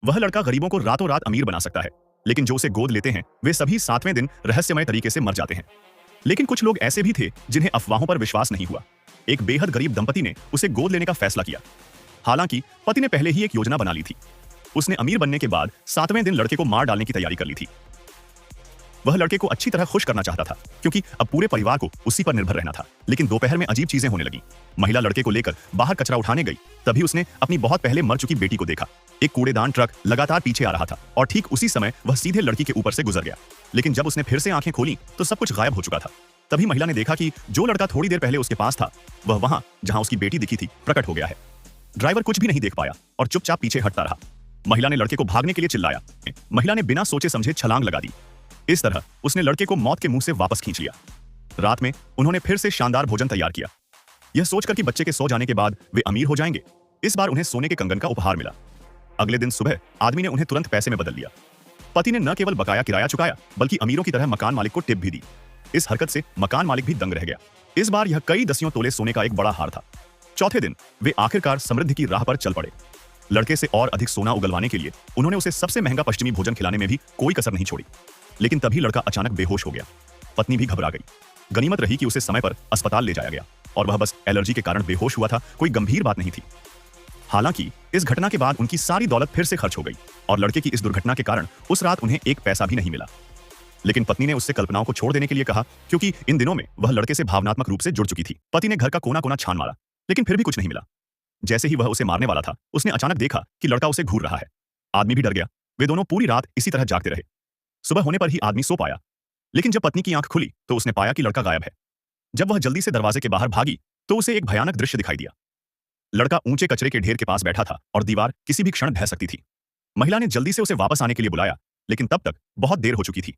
वह लड़का गरीबों को रातों रात अमीर बना सकता है, लेकिन जो उसे गोद लेते हैं वे सभी 7वें दिन रहस्यमय तरीके से मर जाते हैं। लेकिन कुछ लोग ऐसे भी थे जिन्हें अफवाहों पर विश्वास नहीं हुआ। एक बेहद गरीब दंपति ने उसे गोद लेने का फैसला किया। हालांकि पति ने पहले ही एक योजना बना ली थी। उसने अमीर बनने के बाद 7वें दिन लड़के को मार डालने की तैयारी कर ली थी। वह लड़के को अच्छी तरह खुश करना चाहता था, क्योंकि अब पूरे परिवार को उसी पर निर्भर रहना था। लेकिन दोपहर में अजीब चीजें होने लगीं। महिला लड़के को लेकर बाहर कचरा उठाने गई, तभी उसने अपनी बहुत पहले मर चुकी बेटी को देखा। एक कूड़ेदान ट्रक लगातार पीछे आ रहा था और ठीक उसी समय वह सीधे लड़की के ऊपर से गुजर गया। लेकिन जब उसने फिर से आंखें खोली तो सब कुछ गायब हो चुका था। तभी महिला ने देखा कि जो लड़का थोड़ी देर पहले उसके पास था वह वहां जहां उसकी बेटी दिखी थी प्रकट हो गया है। ड्राइवर कुछ भी नहीं देख पाया और चुपचाप पीछे हटता रहा। महिला ने लड़के को भागने के लिए चिल्लाया। महिला ने बिना सोचे समझे छलांग लगा दी। इस तरह उसने लड़के को मौत के मुंह से वापस खींच लिया। रात में उन्होंने फिर से शानदार भोजन तैयार किया, यह सोचकर कि बच्चे के सो जाने के बाद वे अमीर हो जाएंगे। इस बार उन्हें सोने के कंगन का उपहार मिला। अगले दिन सुबह आदमी ने उन्हें तुरंत पैसे में बदल लिया। पति ने न केवल बकाया किराया चुकाया बल्कि अमीरों की तरह मकान मालिक को टिप भी दी। इस हरकत से मकान मालिक भी दंग रह गया। इस बार यह कई दसियों तोले सोने का एक बड़ा हार था। चौथे दिन वे आखिरकार समृद्धि की राह पर चल पड़े। लड़के से और अधिक सोना उगलवाने के लिए उन्होंने उसे सबसे महंगा पश्चिमी भोजन खिलाने में भी कोई कसर नहीं छोड़ी। लेकिन तभी लड़का अचानक बेहोश हो गया। पत्नी भी घबरा गई। गनीमत रही कि उसे समय पर अस्पताल ले जाया गया और वह बस एलर्जी के कारण बेहोश हुआ था, कोई गंभीर बात नहीं थी। हालांकि इस घटना के बाद उनकी सारी दौलत फिर से खर्च हो गई और लड़के की इस दुर्घटना के कारण उस रात उन्हें एक पैसा भी नहीं मिला। लेकिन पत्नी ने उससे कल्पनाओं को छोड़ देने के लिए कहा, क्योंकि इन दिनों में वह लड़के से भावनात्मक रूप से जुड़ चुकी थी। पति ने घर का कोना कोना छान मारा, लेकिन फिर भी कुछ नहीं मिला। जैसे ही वह उसे मारने वाला था उसने अचानक देखा कि लड़का उसे घूर रहा है। आदमी भी डर गया। वे दोनों पूरी रात इसी तरह जागते रहे। सुबह होने पर ही आदमी सो पाया, लेकिन जब पत्नी की आंख खुली तो उसने पाया कि लड़का गायब है। जब वह जल्दी से दरवाजे के बाहर भागी तो उसे एक भयानक दृश्य दिखाई दिया। लड़का ऊंचे कचरे के ढेर के पास बैठा था और दीवार किसी भी क्षण ढह सकती थी। महिला ने जल्दी से उसे वापस आने के लिए बुलाया, लेकिन तब तक बहुत देर हो चुकी थी।